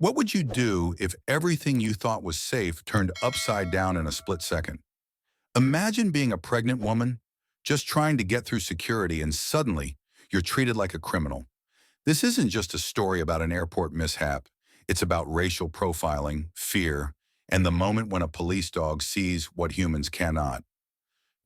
What would you do if everything you thought was safe turned upside down in a split second? Imagine being a pregnant woman, just trying to get through security, and suddenly you're treated like a criminal. This isn't just a story about an airport mishap. It's about racial profiling, fear, and the moment when a police dog sees what humans cannot.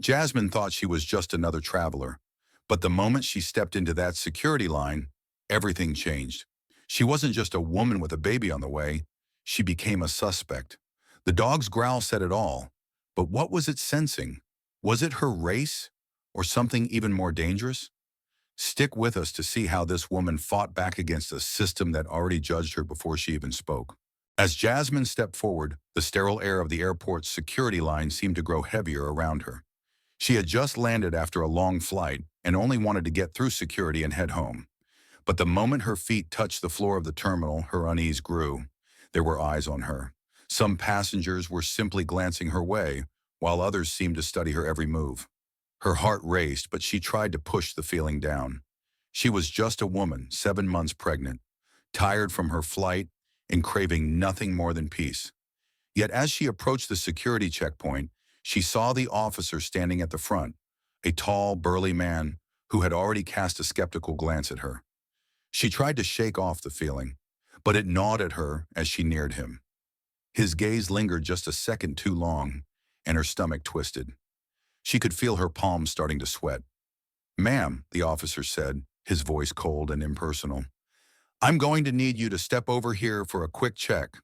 Jasmine thought she was just another traveler, but the moment she stepped into that security line, everything changed. She wasn't just a woman with a baby on the way, she became a suspect. The dog's growl said it all, but what was it sensing? Was it her race, or something even more dangerous? Stick with us to see how this woman fought back against a system that already judged her before she even spoke. As Jasmine stepped forward, the sterile air of the airport's security line seemed to grow heavier around her. She had just landed after a long flight and only wanted to get through security and head home. But the moment her feet touched the floor of the terminal, her unease grew. There were eyes on her. Some passengers were simply glancing her way, while others seemed to study her every move. Her heart raced, but she tried to push the feeling down. She was just a woman, 7 months pregnant, tired from her flight and craving nothing more than peace. Yet as she approached the security checkpoint, she saw the officer standing at the front, a tall, burly man who had already cast a skeptical glance at her. She tried to shake off the feeling, but it gnawed at her as she neared him. His gaze lingered just a second too long, and her stomach twisted. She could feel her palms starting to sweat. "Ma'am," the officer said, his voice cold and impersonal, "I'm going to need you to step over here for a quick check."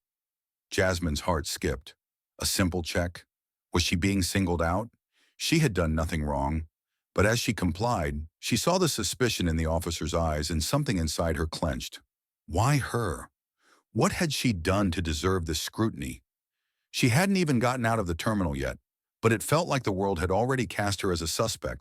Jasmine's heart skipped. A simple check? Was she being singled out? She had done nothing wrong. But as she complied, she saw the suspicion in the officer's eyes and something inside her clenched. Why her? What had she done to deserve this scrutiny? She hadn't even gotten out of the terminal yet, but it felt like the world had already cast her as a suspect.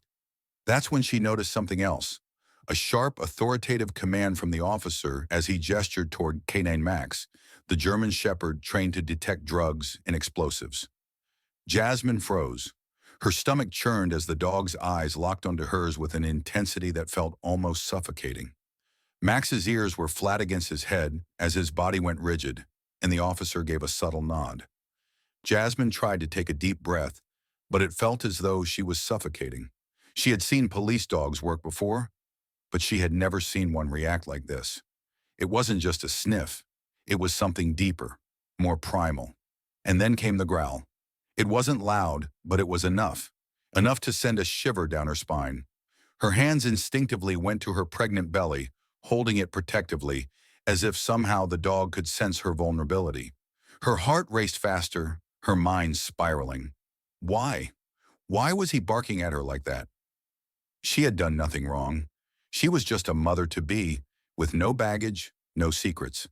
That's when she noticed something else. A sharp, authoritative command from the officer as he gestured toward Canine Max, the German shepherd trained to detect drugs and explosives. Jasmine froze. Her stomach churned as the dog's eyes locked onto hers with an intensity that felt almost suffocating. Max's ears were flat against his head as his body went rigid, and the officer gave a subtle nod. Jasmine tried to take a deep breath, but it felt as though she was suffocating. She had seen police dogs work before, but she had never seen one react like this. It wasn't just a sniff. It was something deeper, more primal. And then came the growl. It wasn't loud, but it was enough. Enough to send a shiver down her spine. Her hands instinctively went to her pregnant belly, holding it protectively, as if somehow the dog could sense her vulnerability. Her heart raced faster, her mind spiraling. Why? Why was he barking at her like that? She had done nothing wrong. She was just a mother-to-be, with no baggage, no secrets.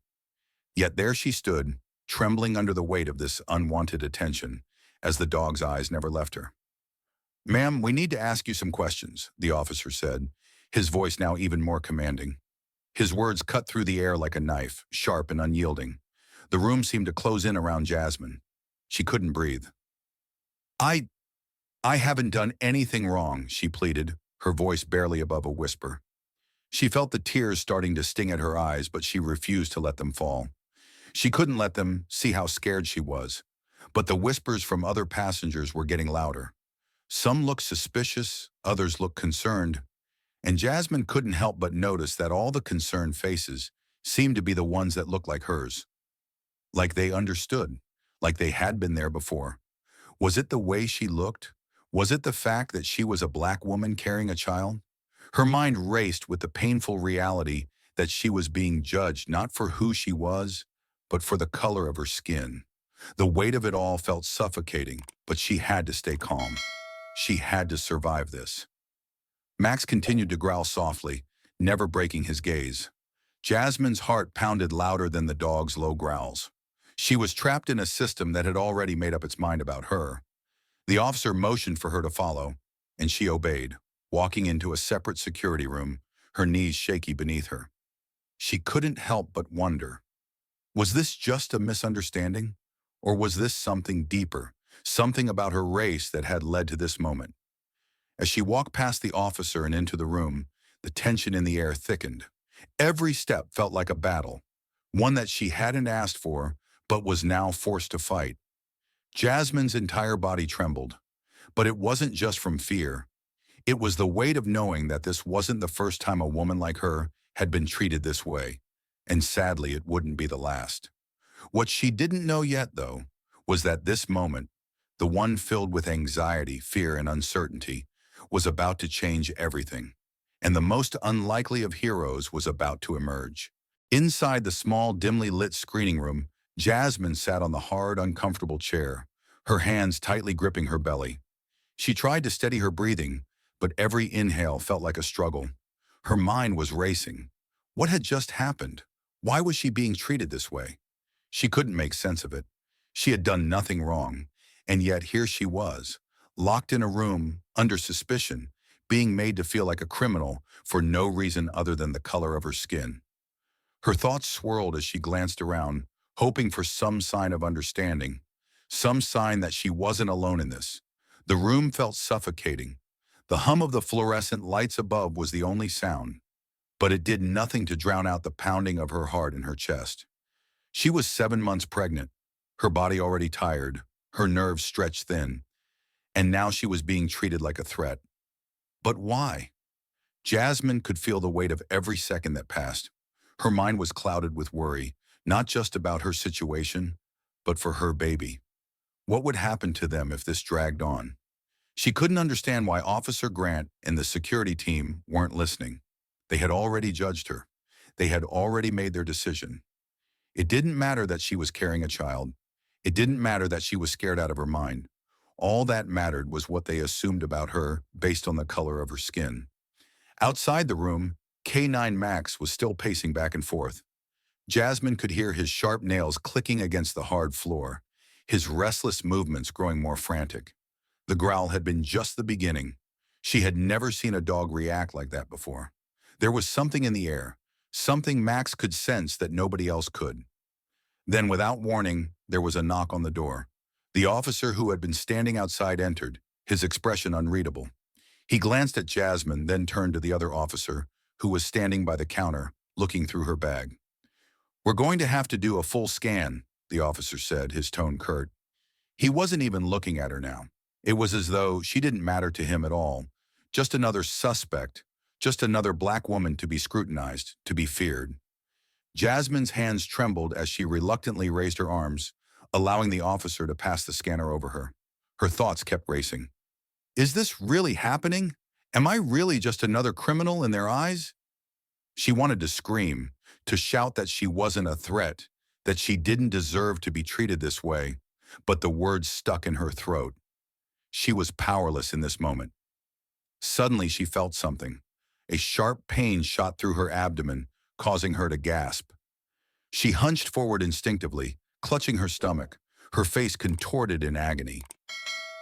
Yet there she stood, trembling under the weight of this unwanted attention, as the dog's eyes never left her. "Ma'am, we need to ask you some questions," the officer said, his voice now even more commanding. His words cut through the air like a knife, sharp and unyielding. The room seemed to close in around Jasmine. She couldn't breathe. I haven't done anything wrong," she pleaded, her voice barely above a whisper. She felt the tears starting to sting at her eyes, but she refused to let them fall. She couldn't let them see how scared she was. But the whispers from other passengers were getting louder. Some looked suspicious, others looked concerned, and Jasmine couldn't help but notice that all the concerned faces seemed to be the ones that looked like hers. Like they understood, like they had been there before. Was it the way she looked? Was it the fact that she was a black woman carrying a child? Her mind raced with the painful reality that she was being judged not for who she was, but for the color of her skin. The weight of it all felt suffocating, but she had to stay calm. She had to survive this. Max continued to growl softly, never breaking his gaze. Jasmine's heart pounded louder than the dog's low growls. She was trapped in a system that had already made up its mind about her. The officer motioned for her to follow, and she obeyed, walking into a separate security room, her knees shaky beneath her. She couldn't help but wonder, was this just a misunderstanding? Or was this something deeper, something about her race that had led to this moment? As she walked past the officer and into the room, the tension in the air thickened. Every step felt like a battle. one that she hadn't asked for, but was now forced to fight. Jasmine's entire body trembled, but it wasn't just from fear. It was the weight of knowing that this wasn't the first time a woman like her had been treated this way, and sadly it wouldn't be the last. What she didn't know yet, though, was that this moment, the one filled with anxiety, fear, and uncertainty, was about to change everything. And the most unlikely of heroes was about to emerge. Inside the small, dimly lit screening room, Jasmine sat on the hard, uncomfortable chair, her hands tightly gripping her belly. She tried to steady her breathing, but every inhale felt like a struggle. Her mind was racing. What had just happened? Why was she being treated this way? She couldn't make sense of it. She had done nothing wrong, and yet here she was, locked in a room, under suspicion, being made to feel like a criminal for no reason other than the color of her skin. Her thoughts swirled as she glanced around, hoping for some sign of understanding, some sign that she wasn't alone in this. The room felt suffocating. The hum of the fluorescent lights above was the only sound, but it did nothing to drown out the pounding of her heart in her chest. She was 7 months pregnant, her body already tired, her nerves stretched thin, and now she was being treated like a threat. But why? Jasmine could feel the weight of every second that passed. Her mind was clouded with worry, not just about her situation, but for her baby. What would happen to them if this dragged on? She couldn't understand why Officer Grant and the security team weren't listening. They had already judged her. They had already made their decision. It didn't matter that she was carrying a child. It didn't matter that she was scared out of her mind. All that mattered was what they assumed about her based on the color of her skin. Outside the room, K9 Max was still pacing back and forth. Jasmine could hear his sharp nails clicking against the hard floor, his restless movements growing more frantic. The growl had been just the beginning. She had never seen a dog react like that before. There was something in the air, something Max could sense that nobody else could. Then, without warning, there was a knock on the door. The officer who had been standing outside entered, his expression unreadable. He glanced at Jasmine, then turned to the other officer, who was standing by the counter, looking through her bag. "We're going to have to do a full scan," the officer said, his tone curt. He wasn't even looking at her now. It was as though she didn't matter to him at all. Just another suspect, just another black woman to be scrutinized, to be feared. Jasmine's hands trembled as she reluctantly raised her arms, allowing the officer to pass the scanner over her. Her thoughts kept racing. Is this really happening? Am I really just another criminal in their eyes? She wanted to scream, to shout that she wasn't a threat, that she didn't deserve to be treated this way, but the words stuck in her throat. She was powerless in this moment. Suddenly she felt something. A sharp pain shot through her abdomen, causing her to gasp. She hunched forward instinctively, clutching her stomach, her face contorted in agony.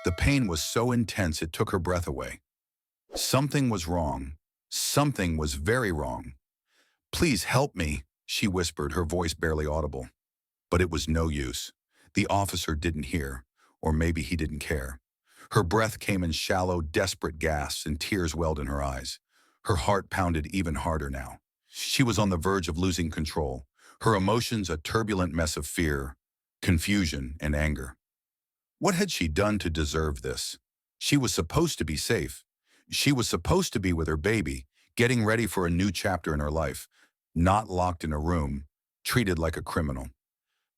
The pain was so intense it took her breath away. Something was wrong. Something was very wrong. "Please help me," she whispered, her voice barely audible. But it was no use. The officer didn't hear, or maybe he didn't care. Her breath came in shallow, desperate gasps, and tears welled in her eyes. Her heart pounded even harder now. She was on the verge of losing control, her emotions a turbulent mess of fear, confusion, and anger. What had she done to deserve this? She was supposed to be safe. She was supposed to be with her baby, getting ready for a new chapter in her life, not locked in a room, treated like a criminal.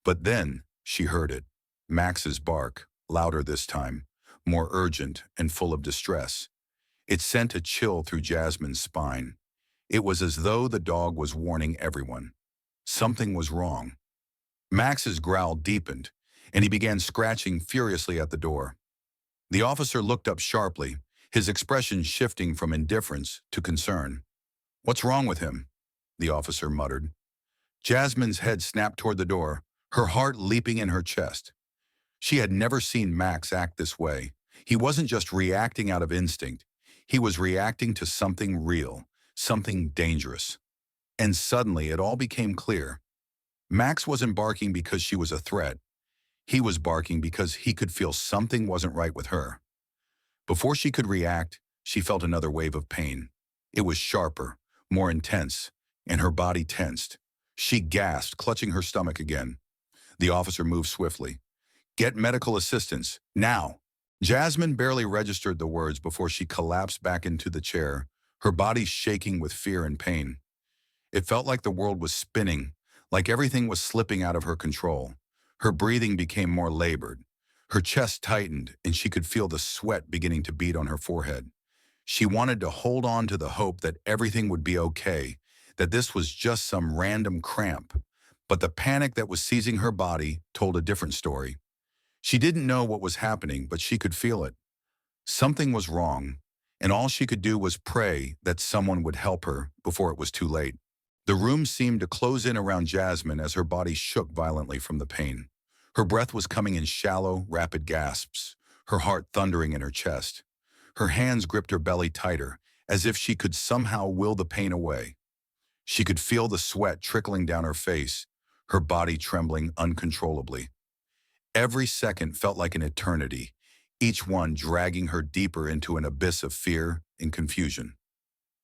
But then she heard it. Max's bark, louder this time, more urgent and full of distress. It sent a chill through Jasmine's spine. It was as though the dog was warning everyone. Something was wrong. Max's growl deepened, and he began scratching furiously at the door. The officer looked up sharply, his expression shifting from indifference to concern. "What's wrong with him?" the officer muttered. Jasmine's head snapped toward the door, her heart leaping in her chest. She had never seen Max act this way. He wasn't just reacting out of instinct. He was reacting to something real, something dangerous. And suddenly it all became clear. Max wasn't barking because she was a threat. He was barking because he could feel something wasn't right with her. Before she could react, she felt another wave of pain. It was sharper, more intense, and her body tensed. She gasped, clutching her stomach again. The officer moved swiftly. "Get medical assistance, now." Jasmine barely registered the words before she collapsed back into the chair, her body shaking with fear and pain. It felt like the world was spinning, like everything was slipping out of her control. Her breathing became more labored. Her chest tightened, and she could feel the sweat beginning to bead on her forehead. She wanted to hold on to the hope that everything would be okay, that this was just some random cramp. But the panic that was seizing her body told a different story. She didn't know what was happening, but she could feel it. Something was wrong, and all she could do was pray that someone would help her before it was too late. The room seemed to close in around Jasmine as her body shook violently from the pain. Her breath was coming in shallow, rapid gasps, her heart thundering in her chest. Her hands gripped her belly tighter, as if she could somehow will the pain away. She could feel the sweat trickling down her face, her body trembling uncontrollably. Every second felt like an eternity, each one dragging her deeper into an abyss of fear and confusion.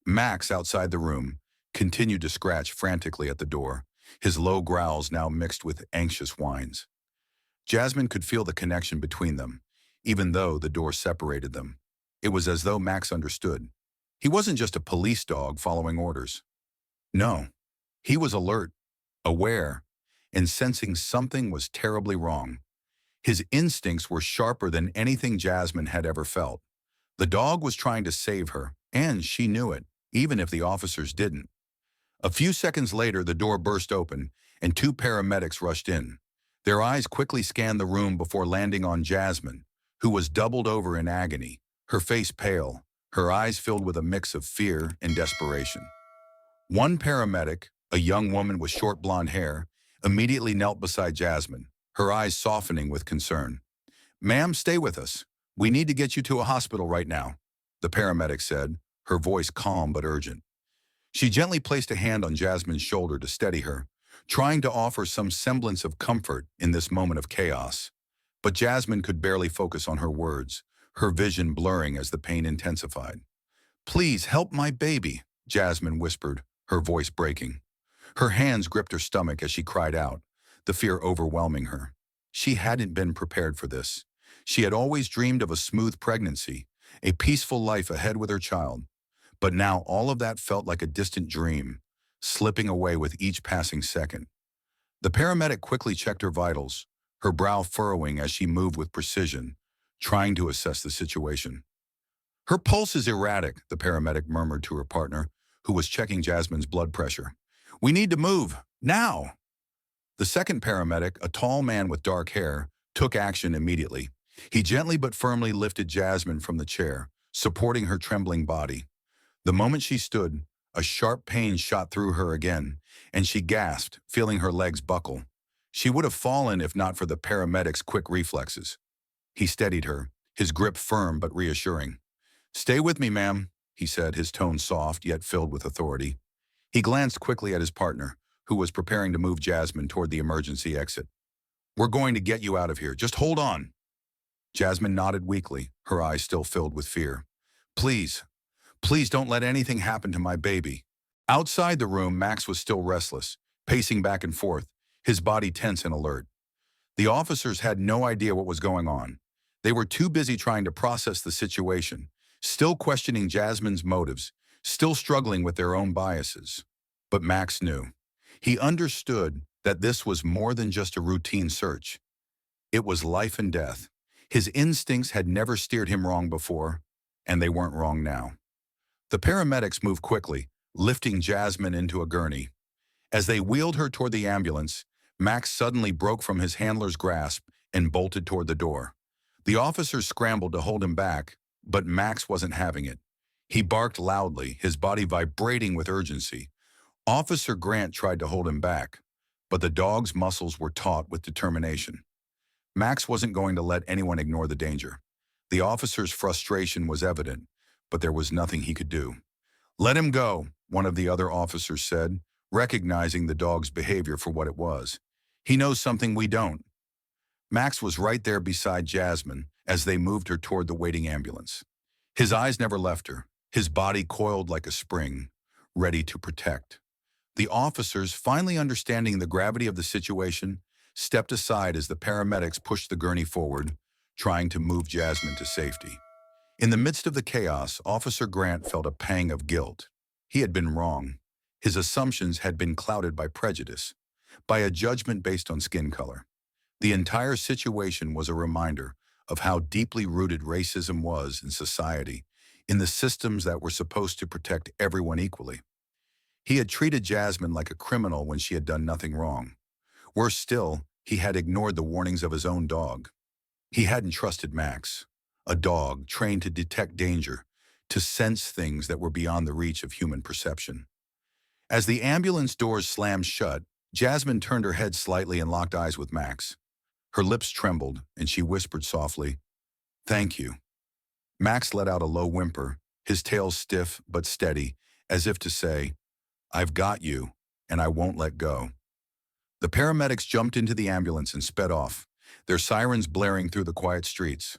Max, outside the room, continued to scratch frantically at the door, his low growls now mixed with anxious whines. Jasmine could feel the connection between them, even though the door separated them. It was as though Max understood. He wasn't just a police dog following orders. No, he was alert, aware, and sensing something was terribly wrong. His instincts were sharper than anything Jasmine had ever felt. The dog was trying to save her, and she knew it, even if the officers didn't. A few seconds later, the door burst open, and two paramedics rushed in. Their eyes quickly scanned the room before landing on Jasmine, who was doubled over in agony, her face pale, her eyes filled with a mix of fear and desperation. One paramedic, a young woman with short blonde hair, immediately knelt beside Jasmine, her eyes softening with concern. "Ma'am, stay with us. We need to get you to a hospital right now," the paramedic said, her voice calm but urgent. She gently placed a hand on Jasmine's shoulder to steady her, trying to offer some semblance of comfort in this moment of chaos. But Jasmine could barely focus on her words, her vision blurring as the pain intensified. "Please help my baby," Jasmine whispered, her voice breaking. Her hands gripped her stomach as she cried out, the fear overwhelming her. She hadn't been prepared for this. She had always dreamed of a smooth pregnancy, a peaceful life ahead with her child. But now all of that felt like a distant dream, slipping away with each passing second. The paramedic quickly checked her vitals, her brow furrowing as she moved with precision, trying to assess the situation. "Her pulse is erratic," the paramedic murmured to her partner, who was checking Jasmine's blood pressure. "We need to move, now." The second paramedic, a tall man with dark hair, took action immediately. He gently but firmly lifted Jasmine from the chair, supporting her trembling body. The moment she stood, a sharp pain shot through her again, and she gasped, feeling her legs buckle. She would have fallen if not for the paramedic's quick reflexes. He steadied her, his grip firm but reassuring. "Stay with me, ma'am," he said, his tone soft yet filled with authority. He glanced quickly at his partner, who was preparing to move Jasmine toward the emergency exit. "We're going to get you out of here. Just hold on." Jasmine nodded weakly, her eyes still filled with fear. "Please, please don't let anything happen to my baby." Outside the room, Max was still restless, pacing back and forth, his body tense and alert. The officers had no idea what was going on. They were too busy trying to process the situation, still questioning Jasmine's motives, still struggling with their own biases. But Max knew. He understood that this was more than just a routine search. It was life and death. His instincts had never steered him wrong before, and they weren't wrong now. The paramedics moved quickly, lifting Jasmine into a gurney. As they wheeled her toward the ambulance, Max suddenly broke from his handler's grasp and bolted toward the door. The officers scrambled to hold him back, but Max wasn't having it. He barked loudly, his body vibrating with urgency. Officer Grant tried to hold him back, but the dog's muscles were taut with determination. Max wasn't going to let anyone ignore the danger. The officer's frustration was evident, but there was nothing he could do. "Let him go," one of the other officers said, recognizing the dog's behavior for what it was. "He knows something we don't." Max was right there beside Jasmine as they moved her toward the waiting ambulance. His eyes never left her, his body coiled like a spring, ready to protect. The officers, finally understanding the gravity of the situation, stepped aside as the paramedics pushed the gurney forward, trying to move Jasmine to safety. In the midst of the chaos, Officer Grant felt a pang of guilt. He had been wrong. His assumptions had been clouded by prejudice, by a judgment based on skin color. The entire situation was a reminder of how deeply rooted racism was in society, in the systems that were supposed to protect everyone equally. He had treated Jasmine like a criminal when she had done nothing wrong. Worse still, he had ignored the warnings of his own dog. He hadn't trusted Max, a dog trained to detect danger, to sense things that were beyond the reach of human perception. As the ambulance doors slammed shut, Jasmine turned her head slightly and locked eyes with Max. Her lips trembled, and she whispered softly, "Thank you." Max let out a low whimper, his tail stiff but steady, as if to say, "I've got you, and I won't let go." The paramedics jumped into the ambulance and sped off, their sirens blaring through the quiet streets.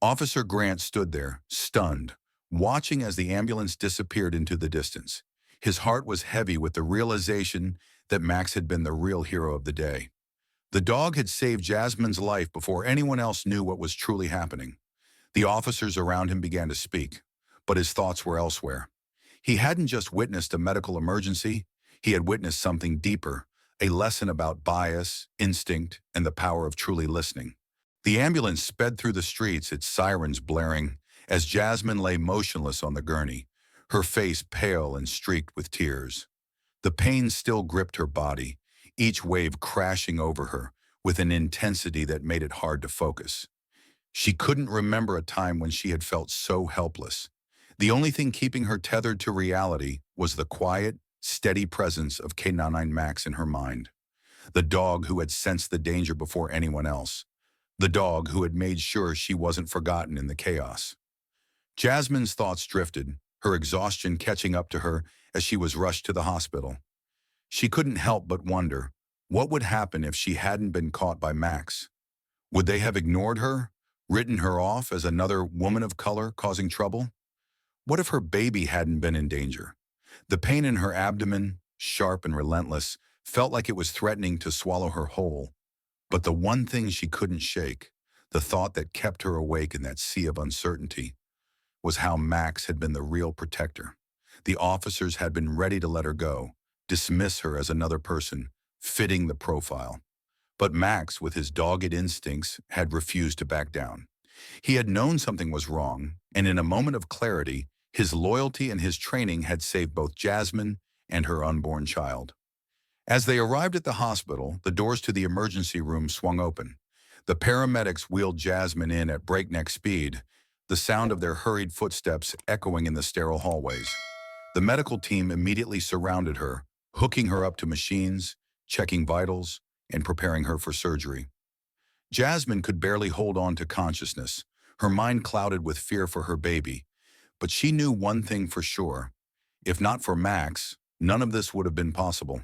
Officer Grant stood there, stunned, watching as the ambulance disappeared into the distance. His heart was heavy with the realization that Max had been the real hero of the day. The dog had saved Jasmine's life before anyone else knew what was truly happening. The officers around him began to speak, but his thoughts were elsewhere. He hadn't just witnessed a medical emergency, he had witnessed something deeper, a lesson about bias, instinct, and the power of truly listening. The ambulance sped through the streets, its sirens blaring, as Jasmine lay motionless on the gurney, her face pale and streaked with tears. The pain still gripped her body, each wave crashing over her with an intensity that made it hard to focus. She couldn't remember a time when she had felt so helpless. The only thing keeping her tethered to reality was the quiet, steady presence of K99 Max in her mind. The dog who had sensed the danger before anyone else. The dog who had made sure she wasn't forgotten in the chaos. Jasmine's thoughts drifted, her exhaustion catching up to her as she was rushed to the hospital. She couldn't help but wonder, what would happen if she hadn't been caught by Max? Would they have ignored her, written her off as another woman of color causing trouble? What if her baby hadn't been in danger? The pain in her abdomen, sharp and relentless, felt like it was threatening to swallow her whole. But the one thing she couldn't shake, the thought that kept her awake in that sea of uncertainty, was how Max had been the real protector. The officers had been ready to let her go, dismiss her as another person, fitting the profile. But Max, with his dogged instincts, had refused to back down. He had known something was wrong, and in a moment of clarity, his loyalty and his training had saved both Jasmine and her unborn child. As they arrived at the hospital, the doors to the emergency room swung open. The paramedics wheeled Jasmine in at breakneck speed, the sound of their hurried footsteps echoing in the sterile hallways. The medical team immediately surrounded her, hooking her up to machines, checking vitals, and preparing her for surgery. Jasmine could barely hold on to consciousness, her mind clouded with fear for her baby. But she knew one thing for sure. If not for Max, none of this would have been possible.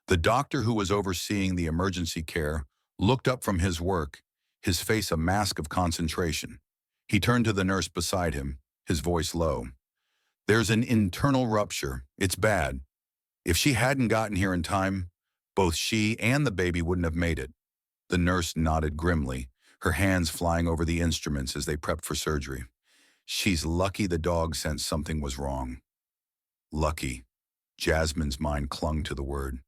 The doctor who was overseeing the emergency care looked up from his work, his face a mask of concentration. He turned to the nurse beside him, his voice low. "There's an internal rupture. It's bad. If she hadn't gotten here in time, both she and the baby wouldn't have made it." The nurse nodded grimly, her hands flying over the instruments as they prepped for surgery. "She's lucky the dog sensed something was wrong." Lucky. Jasmine's mind clung to the word.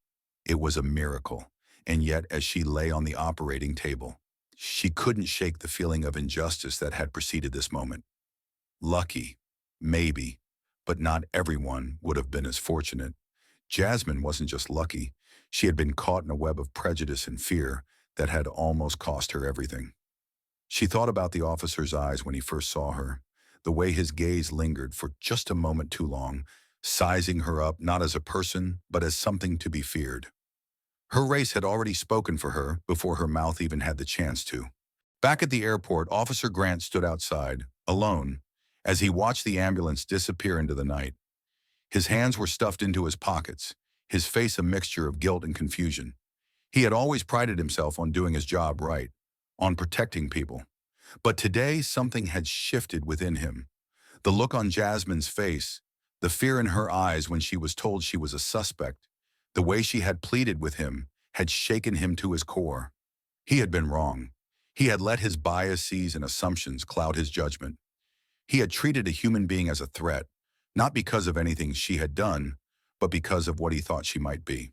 It was a miracle, and yet as she lay on the operating table, she couldn't shake the feeling of injustice that had preceded this moment. Lucky, maybe, but not everyone would have been as fortunate. Jasmine wasn't just lucky, she had been caught in a web of prejudice and fear that had almost cost her everything. She thought about the officer's eyes when he first saw her, the way his gaze lingered for just a moment too long, sizing her up not as a person, but as something to be feared. Her race had already spoken for her before her mouth even had the chance to. Back at the airport, Officer Grant stood outside, alone, as he watched the ambulance disappear into the night. His hands were stuffed into his pockets, his face a mixture of guilt and confusion. He had always prided himself on doing his job right, on protecting people. But today, something had shifted within him. The look on Jasmine's face, the fear in her eyes when she was told she was a suspect, The way she had pleaded with him had shaken him to his core. He had been wrong. He had let his biases and assumptions cloud his judgment. He had treated a human being as a threat, not because of anything she had done, but because of what he thought she might be.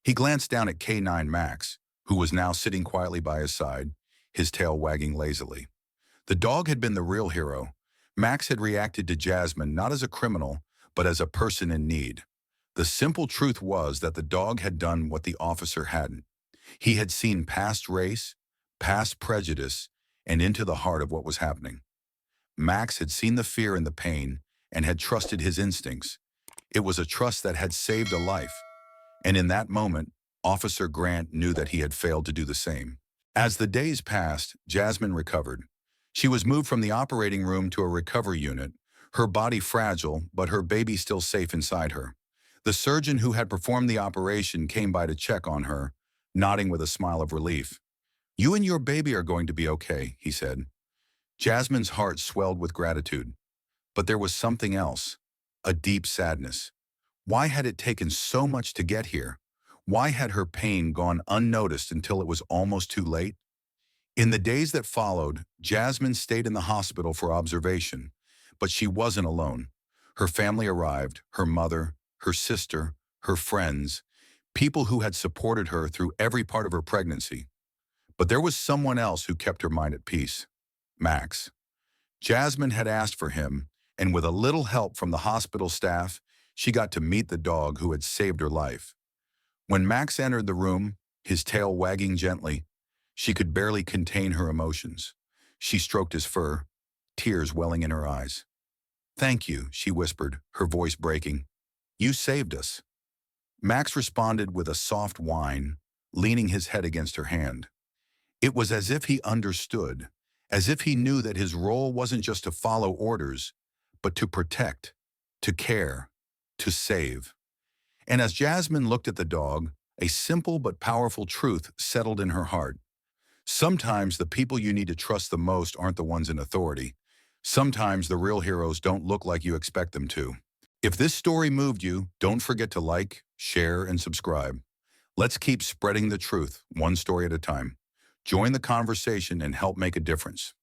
He glanced down at K9 Max, who was now sitting quietly by his side, his tail wagging lazily. The dog had been the real hero. Max had reacted to Jasmine not as a criminal, but as a person in need. The simple truth was that the dog had done what the officer hadn't. He had seen past race, past prejudice, and into the heart of what was happening. Max had seen the fear and the pain and had trusted his instincts. It was a trust that had saved a life. And in that moment, Officer Grant knew that he had failed to do the same. As the days passed, Jasmine recovered. She was moved from the operating room to a recovery unit, her body fragile, but her baby still safe inside her. The surgeon who had performed the operation came by to check on her, nodding with a smile of relief. "You and your baby are going to be okay," he said. Jasmine's heart swelled with gratitude. But there was something else, a deep sadness. Why had it taken so much to get here? Why had her pain gone unnoticed until it was almost too late? In the days that followed, Jasmine stayed in the hospital for observation, but she wasn't alone. Her family arrived, her mother, her sister, her friends, people who had supported her through every part of her pregnancy. But there was someone else who kept her mind at peace: Max. Jasmine had asked for him, and with a little help from the hospital staff, she got to meet the dog who had saved her life. When Max entered the room, his tail wagging gently, she could barely contain her emotions. She stroked his fur, tears welling in her eyes. "Thank you," she whispered, her voice breaking. "You saved us." Max responded with a soft whine, leaning his head against her hand. It was as if he understood, as if he knew that his role wasn't just to follow orders, but to protect, to care, to save. And as Jasmine looked at the dog, a simple but powerful truth settled in her heart. Sometimes the people you need to trust the most aren't the ones in authority. Sometimes the real heroes don't look like you expect them to. If this story moved you, don't forget to like, share, and subscribe. Let's keep spreading the truth, one story at a time. Join the conversation and help make a difference.